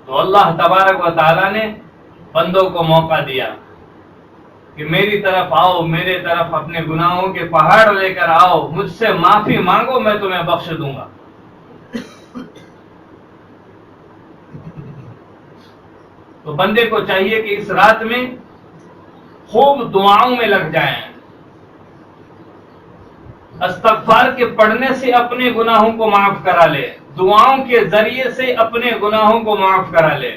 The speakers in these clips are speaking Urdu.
تو اللہ تبارک و تعالیٰ نے بندوں کو موقع دیا کہ میری طرف آؤ، میرے طرف اپنے گناہوں کے پہاڑ لے کر آؤ، مجھ سے معافی مانگو، میں تمہیں بخش دوں گا۔ تو بندے کو چاہیے کہ اس رات میں خوب دعاؤں میں لگ جائیں، استغفار کے پڑھنے سے اپنے گناہوں کو معاف کرا لے، دعاؤں کے ذریعے سے اپنے گناہوں کو معاف کرا لے۔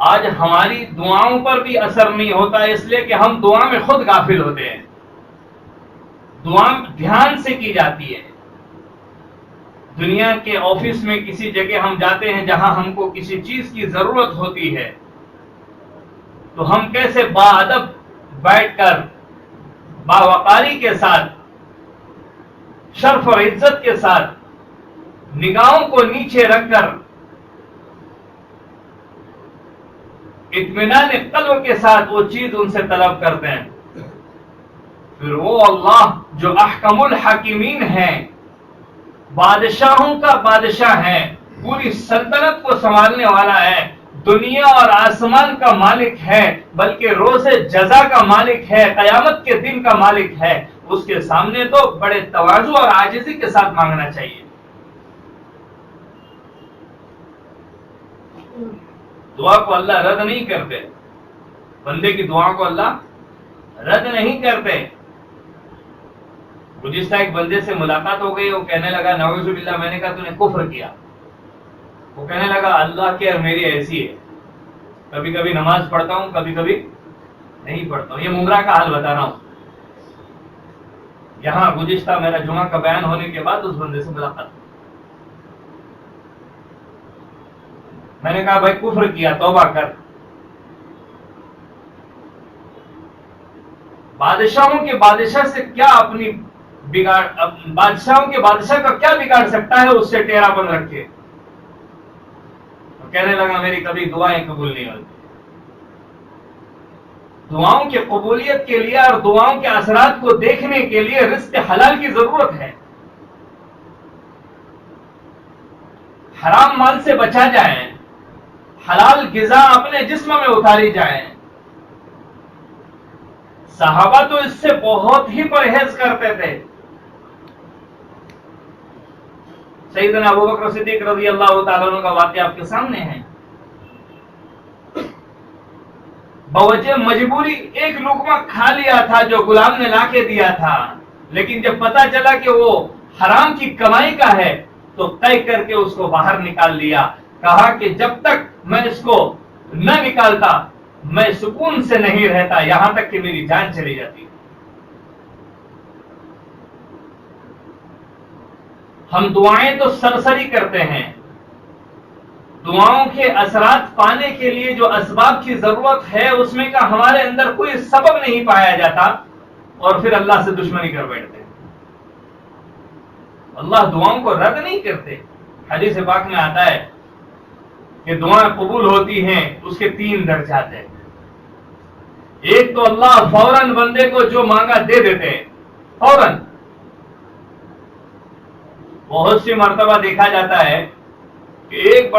آج ہماری دعاؤں پر بھی اثر نہیں ہوتا، اس لیے کہ ہم دعا میں خود غافل ہوتے ہیں۔ دعا دھیان سے کی جاتی ہے۔ دنیا کے آفس میں کسی جگہ ہم جاتے ہیں جہاں ہم کو کسی چیز کی ضرورت ہوتی ہے، تو ہم کیسے باادب بیٹھ کر باوقاری کے ساتھ، شرف اور عزت کے ساتھ، نگاہوں کو نیچے رکھ کر، اطمینان قلب کے ساتھ وہ چیز ان سے طلب کرتے ہیں۔ پھر وہ اللہ جو احکم الحاکمین ہیں، بادشاہوں کا بادشاہ ہے، پوری سلطنت کو سنبھالنے والا ہے، دنیا اور آسمان کا مالک ہے، بلکہ روز جزا کا مالک ہے، قیامت کے دن کا مالک ہے، اس کے سامنے تو بڑے تواضع اور عاجزی کے ساتھ مانگنا چاہیے۔ دعا کو اللہ رد نہیں کرتے، بندے کی دعا کو اللہ رد نہیں کرتے۔ گزشتہ ایک بندے سے ملاقات ہو گئی، وہ کہنے لگا نعوذ باللہ، میں نے کہا تو نے کفر کیا۔ وہ کہنے لگا اللہ کی اور میری ایسی ہے، کبھی کبھی نماز پڑھتا ہوں، کبھی کبھی نہیں پڑھتا ہوں۔ یہ ممرا کا حال بتا رہا ہوں۔ یہاں گزشتہ میرا جمعہ کا بیان ہونے کے بعد اس بندے سے ملاقات ہوئی۔ میں نے کہا بھائی کفر کیا، توبہ کر۔ بادشاہوں کے بادشاہ سے کیا اپنی بگاڑ، بادشاہوں کے بادشاہ کا کیا بگاڑ سکتا ہے، اس سے ٹیرا بن رکھے۔ کہنے لگا میری کبھی دعائیں قبول نہیں ہوتی۔ دعاؤں کی قبولیت کے لیے اور دعاؤں کے اثرات کو دیکھنے کے لیے رزق حلال کی ضرورت ہے۔ حرام مال سے بچا جائیں، حلال غذا اپنے جسم میں اتاری جائیں۔ صحابہ تو اس سے بہت ہی پرہیز کرتے تھے۔ سیدنا ابوبکر صدیق رضی اللہ تعالیٰ عنہ کا واقعہ آپ کے سامنے ہے۔ بوجہ مجبوری ایک لقمہ کھا لیا تھا جو غلام نے لا کے دیا تھا، لیکن جب پتا چلا کہ وہ حرام کی کمائی کا ہے تو طے کر کے اس کو باہر نکال لیا۔ کہا کہ جب تک میں اس کو نہ نکالتا میں سکون سے نہیں رہتا، یہاں تک کہ میری جان چلی جاتی۔ ہم دعائیں تو سرسری کرتے ہیں، دعاؤں کے اثرات پانے کے لیے جو اسباب کی ضرورت ہے اس میں کا ہمارے اندر کوئی سبب نہیں پایا جاتا، اور پھر اللہ سے دشمنی کر بیٹھتے ہیں۔ اللہ دعاؤں کو رد نہیں کرتے۔ حدیث پاک میں آتا ہے کہ دعائیں قبول ہوتی ہیں، اس کے 3 درجات ہیں۔ ایک تو اللہ فوراً بندے کو جو مانگا دے دیتے ہیں، فوراً۔ بہت سی مرتبہ دیکھا جاتا ہے کہ ایک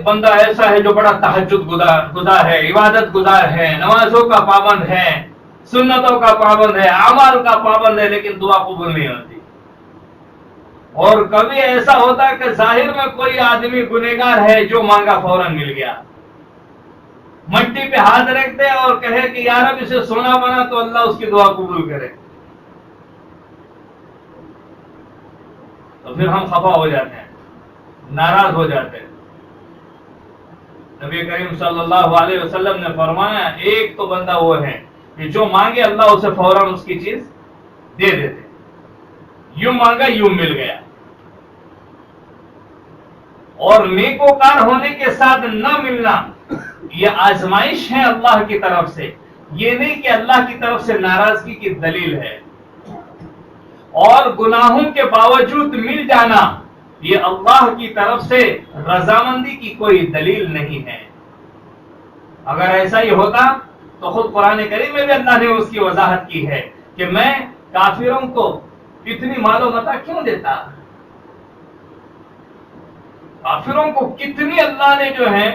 بندہ ایسا ہے جو بڑا تہجد گزار ہے، عبادت گزار ہے، نمازوں کا پابند ہے، سنتوں کا پابند ہے، اعمال کا پابند ہے، لیکن دعا قبول نہیں ہوتی۔ اور کبھی ایسا ہوتا ہے کہ ظاہر میں کوئی آدمی گنہگار ہے، جو مانگا فوراً مل گیا، مٹی پہ ہاتھ رکھ دے اور کہے کہ یا رب اسے سونا بنا تو اللہ اس کی دعا قبول کرے، تو پھر ہم خفا ہو جاتے ہیں، ناراض ہو جاتے ہیں۔ نبی کریم صلی اللہ علیہ وسلم نے فرمایا ایک تو بندہ وہ ہے کہ جو مانگے اللہ اسے فوراً اس کی چیز دے دیتے، یوں مانگا یوں مل گیا۔ اور نیکوکار ہونے کے ساتھ نہ ملنا یہ آزمائش ہے اللہ کی طرف سے، یہ نہیں کہ اللہ کی طرف سے ناراضگی کی دلیل ہے۔ اور گناہوں کے باوجود مل جانا یہ اللہ کی طرف سے رضامندی کی کوئی دلیل نہیں ہے۔ اگر ایسا ہی ہوتا تو خود قرآن کریم میں بھی اللہ نے اس کی وضاحت کی ہے کہ میں کافروں کو اتنی مال و متاع کیوں دیتا؟ کافروں کو کتنی اللہ نے جو ہے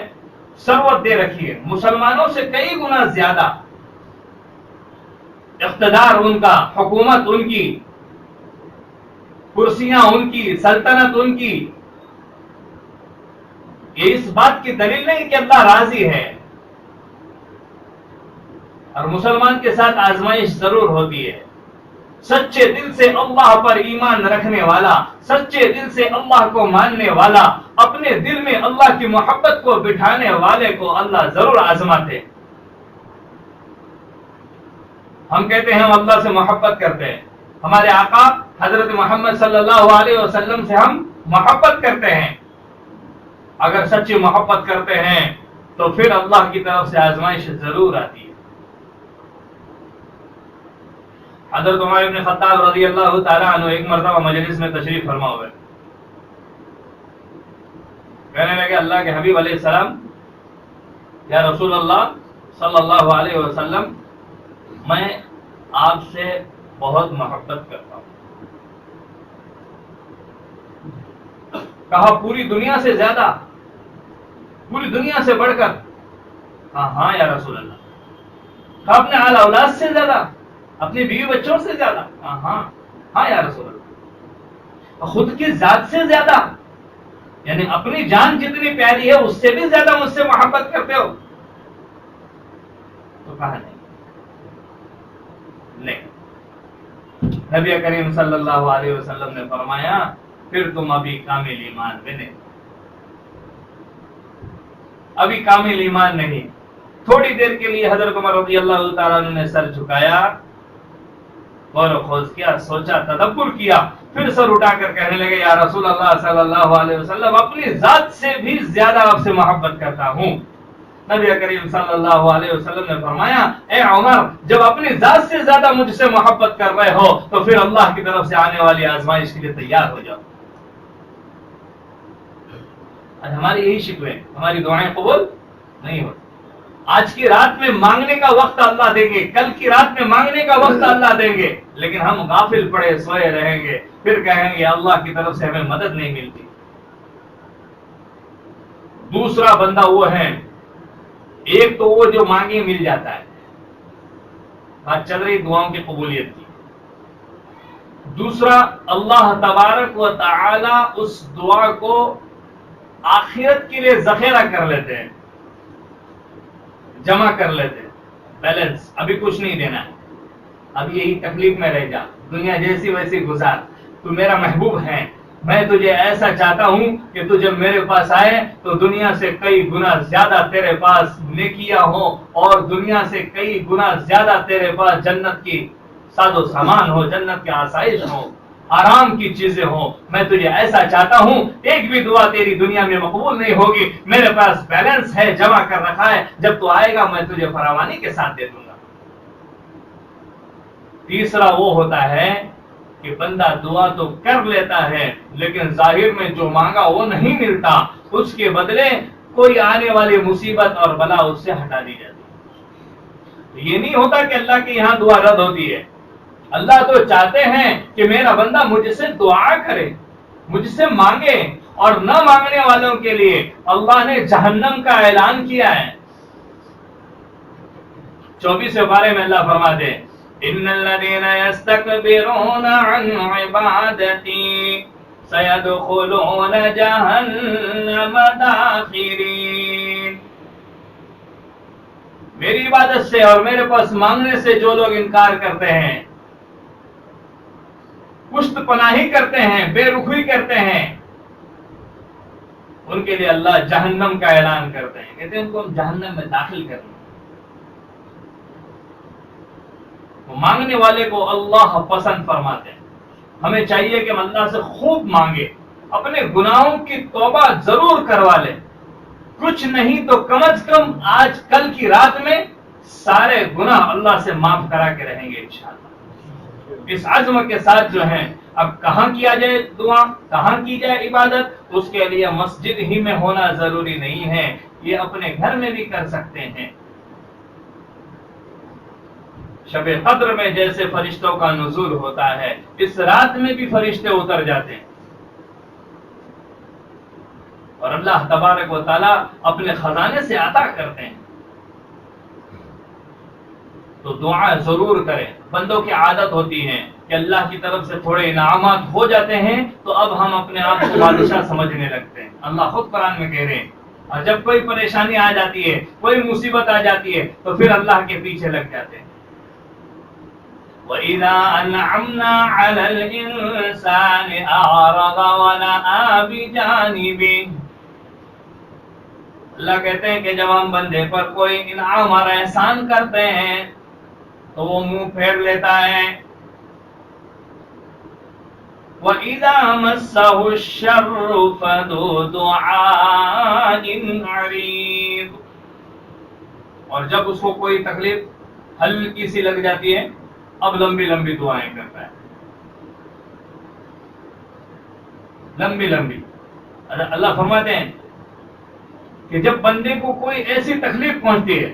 ثروت دے رکھی ہے، مسلمانوں سے کئی گنا زیادہ اقتدار ان کا، حکومت ان کی، کرسیاں ان کی، سلطنت ان کی. یہ اس بات کی دلیل نہیں کہ اللہ راضی ہے. اور مسلمان کے ساتھ آزمائش ضرور ہوتی ہے. سچے دل سے اللہ پر ایمان رکھنے والا، سچے دل سے اللہ کو ماننے والا، اپنے دل میں اللہ کی محبت کو بٹھانے والے کو اللہ ضرور آزماتے. ہم کہتے ہیں ہم اللہ سے محبت کرتے ہیں، ہمارے آقا حضرت محمد صلی اللہ علیہ وسلم سے ہم محبت کرتے ہیں. اگر سچی محبت کرتے ہیں تو پھر اللہ کی طرف سے آزمائش ضرور آتی ہے. حضرت عمر بن خطاب رضی اللہ تعالیٰ عنہ ایک مرتبہ مجلس میں تشریف فرما ہوئے، کہنے لگے اللہ کے حبیب علیہ السلام، یا رسول اللہ صلی اللہ علیہ وسلم، میں آپ سے بہت محبت کرتا ہوں. کہا پوری دنیا سے زیادہ، پوری دنیا سے بڑھ کر؟ ہاں یا رسول اللہ. کہا اپنے اعلی اولاد سے زیادہ، اپنی بیوی بچوں سے زیادہ؟ ہاں یا رسول اللہ. خود کی ذات سے زیادہ، یعنی اپنی جان جتنی پیاری ہے اس سے بھی زیادہ مجھ سے محبت کرتے ہو؟ تو کہا نہیں. نبی کریم صلی اللہ علیہ وسلم نے فرمایا پھر تم ابھی کامل ایمان میں نہیں، ابھی کامل ایمان نہیں. تھوڑی دیر کے لیے حضرت عمر رضی اللہ تعالیٰ عنہ نے سر جھکایا، غور و خوض کیا، سوچا، تدبر کیا، پھر سر اٹھا کر کہنے لگے یا رسول اللہ صلی اللہ علیہ وسلم، اپنی ذات سے بھی زیادہ آپ سے محبت کرتا ہوں. نبی کریم صلی اللہ علیہ وسلم نے فرمایا اے عمر، جب اپنی ذات سے زیادہ مجھ سے محبت کر رہے ہو تو پھر اللہ کی طرف سے آنے والی آزمائش کے لیے تیار ہو جاؤ. آج ہماری یہی شکوے، ہماری دعائیں قبول نہیں ہوتی. آج کی رات میں مانگنے کا وقت اللہ دیں گے، کل کی رات میں مانگنے کا وقت اللہ دیں گے، لیکن ہم غافل پڑے سوئے رہیں گے، پھر کہیں گے اللہ کی طرف سے ہمیں مدد نہیں ملتی. دوسرا بندہ وہ ہے، ایک تو وہ جو مانگے مل جاتا ہے، بات چل رہی دعاؤں کی قبولیت کی. دوسرا اللہ تبارک و تعالی اس دعا کو آخرت کے لیے ذخیرہ کر لیتے ہیں، جمع کر لیتے ہیں. بیلنس، ابھی کچھ نہیں دینا ہے، اب یہی تکلیف میں رہ جا، دنیا جیسی ویسی گزار، تو میرا محبوب ہے، میں تجھے ایسا چاہتا ہوں کہ تو جب میرے پاس آئے تو دنیا سے کئی گنا زیادہ تیرے پاس نیکیاں ہو، اور دنیا سے کئی گنا زیادہ تیرے پاس جنت کی ساز و سامان ہو، جنت کے آسائش ہو، آرام کی چیزیں ہوں. میں تجھے ایسا چاہتا ہوں، ایک بھی دعا تیری دنیا میں مقبول نہیں ہوگی، میرے پاس بیلنس ہے، جمع کر رکھا ہے، جب تو آئے گا میں تجھے فراوانی کے ساتھ دے دوں گا. تیسرا وہ ہوتا ہے کہ بندہ دعا تو کر لیتا ہے لیکن ظاہر میں جو مانگا وہ نہیں ملتا، اس کے بدلے کوئی آنے والی مصیبت اور بلا اس سے ہٹا دی جاتی ہے. یہ نہیں ہوتا کہ اللہ کے یہاں دعا رد ہوتی ہے. اللہ تو چاہتے ہیں کہ میرا بندہ مجھ سے دعا کرے، مجھ سے مانگے، اور نہ مانگنے والوں کے لیے اللہ نے جہنم کا اعلان کیا ہے. 24 پارے میں اللہ فرماتے ہیں ان الذين يستكبرون عن عبادتي سيدخلون جهنم داخرين. میری عبادت سے اور میرے پاس مانگنے سے جو لوگ انکار کرتے ہیں، پشت پناہی کرتے ہیں، بے رخی کرتے ہیں، ان کے لیے اللہ جہنم کا اعلان کرتے ہیں، کہتے ہیں ان کو ہم جہنم میں داخل کریں. مانگنے والے کو اللہ پسند فرماتے ہیں. ہمیں چاہیے کہ ہم اللہ سے خوب مانگے، اپنے گناہوں کی توبہ ضرور کروا لیں، کچھ نہیں تو کم از کم آج کل کی رات میں سارے گناہ اللہ سے معاف کرا کے رہیں گے انشاءاللہ. اس عزم کے ساتھ جو ہے، اب کہاں کیا جائے دعا، کہاں کی جائے عبادت، اس کے لیے مسجد ہی میں ہونا ضروری نہیں ہے، یہ اپنے گھر میں بھی کر سکتے ہیں. شب قدر میں جیسے فرشتوں کا نزول ہوتا ہے، اس رات میں بھی فرشتے اتر جاتے ہیں. اور اللہ تبارک و تعالیٰ اپنے خزانے سے عطا کرتے ہیں. تو دعا ضرور کریں. بندوں کی عادت ہوتی ہے کہ اللہ کی طرف سے تھوڑے انعامات ہو جاتے ہیں تو اب ہم اپنے آپ کو بادشاہ سمجھنے لگتے ہیں. اللہ خود قرآن میں کہہ رہے ہیں. اور جب کوئی پریشانی آ جاتی ہے، کوئی مصیبت آ جاتی ہے تو پھر اللہ کے پیچھے لگ جاتے ہیں. وَإِذَا أَنْعَمْنَا عَلَى الْإِنسَانِ أَعْرَضَ وَنَأَىٰ بِجَانِبِهِ. اللہ کہتے ہیں کہ جب ہم بندے پر کوئی انعام اور احسان کرتے ہیں تو وہ منہ پھیر لیتا ہے. وَإِذَا مَسَّهُ الشَّرُّ فَذُو دُعَاءٍ عَرِيضٍ. اور جب اس کو کوئی تکلیف ہلکی سی لگ جاتی ہے اب لمبی لمبی دعائیں کرتا ہے. لمبی لمبی. اللہ فرماتے ہیں کہ جب بندے کو کوئی ایسی تکلیف پہنچتی ہے،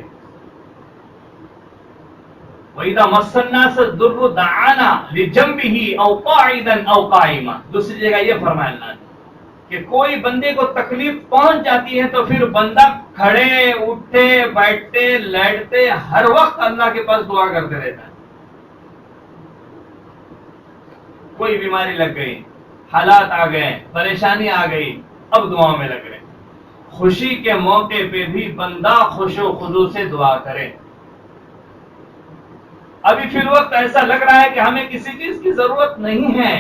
وَإِذَا مَسَّ النَّاسَ الضُّرُّ دَعَانَا لِجَنبِهِ أَوْ قَاعِدًا أَوْ قَائِمًا. دوسری جگہ یہ فرمایا اللہ نے کہ کوئی بندے کو تکلیف پہنچ جاتی ہے تو پھر بندہ کھڑے اٹھتے بیٹھتے لیٹتے ہر وقت اللہ کے پاس دعا کرتے رہتا ہے. کوئی بیماری لگ گئی، حالات آ گئے، پریشانی آ گئی، اب دعا میں لگ رہے. خوشی کے موقع پہ بھی بندہ خوش و خضوع سے دعا کرے. ابھی فی الوقت ایسا لگ رہا ہے کہ ہمیں کسی چیز کی ضرورت نہیں ہے،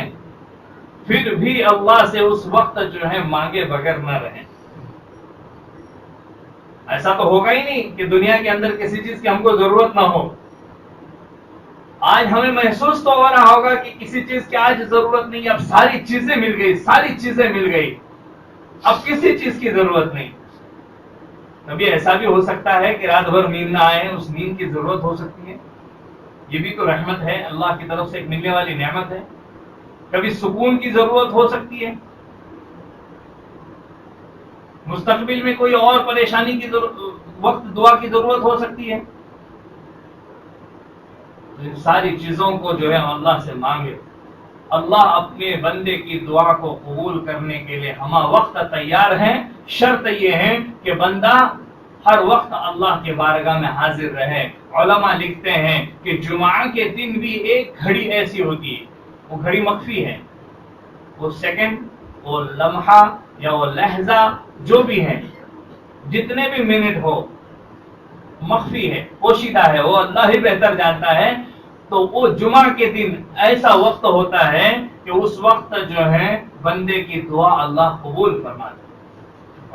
پھر بھی اللہ سے اس وقت جو ہے مانگے بغیر نہ رہیں. ایسا تو ہوگا ہی نہیں کہ دنیا کے اندر کسی چیز کی ہم کو ضرورت نہ ہو. آج ہمیں محسوس تو ہو رہا ہوگا کہ کسی چیز کی آج ضرورت نہیں، اب ساری چیزیں مل گئی، ساری چیزیں مل گئی، اب کسی چیز کی ضرورت نہیں. کبھی ایسا بھی ہو سکتا ہے کہ رات بھر نیند نہ آئے، اس نیند کی ضرورت ہو سکتی ہے. یہ بھی تو رحمت ہے، اللہ کی طرف سے ایک ملنے والی نعمت ہے. کبھی سکون کی ضرورت ہو سکتی ہے، مستقبل میں کوئی اور پریشانی کی وقت دعا کی ضرورت ہو سکتی ہے. ان ساری چیزوں کو جو ہے اللہ سے مانگے. اللہ اپنے بندے کی دعا کو قبول کرنے کے لیے ہمہ وقت تیار ہیں. شرط یہ ہے کہ بندہ ہر وقت اللہ کے بارگاہ میں حاضر رہے. علماء لکھتے ہیں کہ جمعہ کے دن بھی ایک گھڑی ایسی ہوتی ہے، وہ گھڑی مخفی ہے، وہ سیکنڈ، وہ لمحہ یا وہ لحظہ جو بھی ہے، جتنے بھی منٹ ہو، مخفی ہے، پوشیدہ ہے، وہ اللہ ہی بہتر جانتا ہے. تو وہ جمعہ کے دن ایسا وقت ہوتا ہے کہ اس وقت جو ہے بندے کی دعا اللہ قبول فرماتا ہے.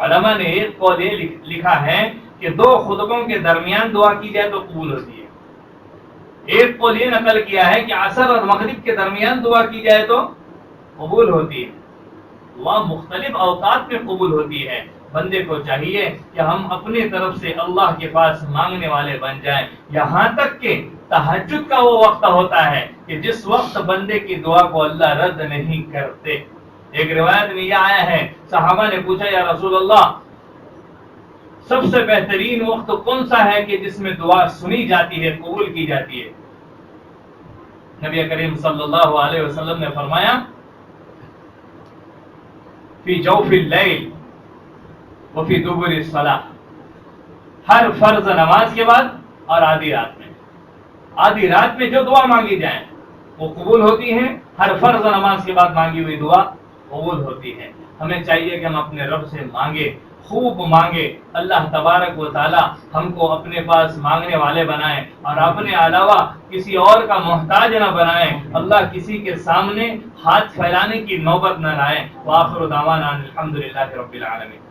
علماء نے ایک قول یہ لکھا ہے کہ 2 خطبوں کے درمیان دعا کی جائے تو قبول ہوتی ہے. ایک قول یہ نقل کیا ہے کہ عصر اور مغرب کے درمیان دعا کی جائے تو قبول ہوتی ہے. دعا مختلف اوقات میں قبول ہوتی ہے. بندے کو چاہیے کہ ہم اپنی طرف سے اللہ کے پاس مانگنے والے بن جائیں. یہاں تک کہ تہجد کا وہ وقت ہوتا ہے کہ جس وقت بندے کی دعا کو اللہ رد نہیں کرتے. ایک روایت میں یہ آیا ہے، صحابہ نے پوچھا یا رسول اللہ سب سے بہترین وقت کون سا ہے کہ جس میں دعا سنی جاتی ہے، قبول کی جاتی ہے؟ نبی کریم صلی اللہ علیہ وسلم نے فرمایا فی جوف اللیل وفی دبر الصلاۃ. ہر فرض نماز کے بعد اور آدھی رات میں. آدھی رات میں جو دعا مانگی جائے وہ قبول ہوتی ہے. ہر فرض نماز کے بعد مانگی ہوئی دعا قبول ہوتی ہے. ہمیں چاہیے کہ ہم اپنے رب سے مانگے، خوب مانگے. اللہ تبارک و تعالی ہم کو اپنے پاس مانگنے والے بنائے اور اپنے علاوہ کسی اور کا محتاج نہ بنائے. اللہ کسی کے سامنے ہاتھ پھیلانے کی نوبت نہ لائے. وآخر دعوانا الحمدللہ رب العالمین.